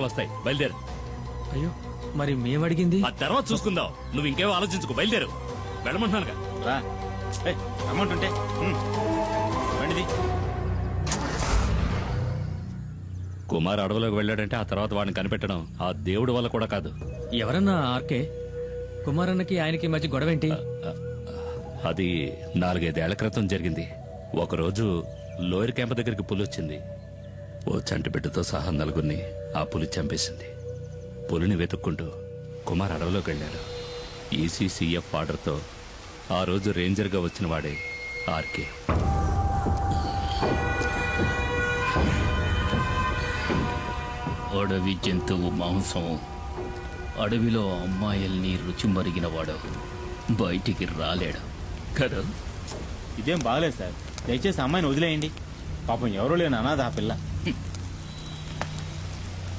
గొడవలు వస్తాయి. బయలుదేరు. అయ్యో మరి మేము అడిగింది ఆ తర్వాత చూసుకుందాం. నువ్వు ఇంకేమో ఆలోచించుకో. బయలుదేరు. వెళ్ళమంటున్నానుగా. రా అమౌంట్ ఉంటే బండిది. కుమార్ అడవిలోకి వెళ్ళాడంటే ఆ తర్వాత వాడిని కనిపెట్టడం ఆ దేవుడి వల్ల కూడా కాదు. ఎవరన్నా ఆర్కే కుమారన్నకి ఆయనకి మధ్య గొడవ ఏంటి? అది 4-5 ఏళ్ల క్రితం జరిగింది. ఒకరోజు లోయర్ క్యాంప్ దగ్గరికి పులి వచ్చింది. ఓ చంటి బిడ్డతో సహా 4గురిని ఆ పులి చంపేసింది. పులిని వెతుక్కుంటూ కుమార్ అడవిలోకి వెళ్ళాడు. ఈసీసీఎఫ్ ఆర్డర్తో ఆ రోజు రేంజర్గా వచ్చిన వాడే ఆర్కే. అడవి జంతువు మాంసం అడవిలో అమ్మాయిల్ని రుచి మరిగినవాడు బయటికి రాలేడు కదా. ఇదేం బాగలేదు సార్. దయచేసి అమ్మాయిని వదిలేయండి. పాపం ఎవరో లేని అనాథ ఆ పిల్ల.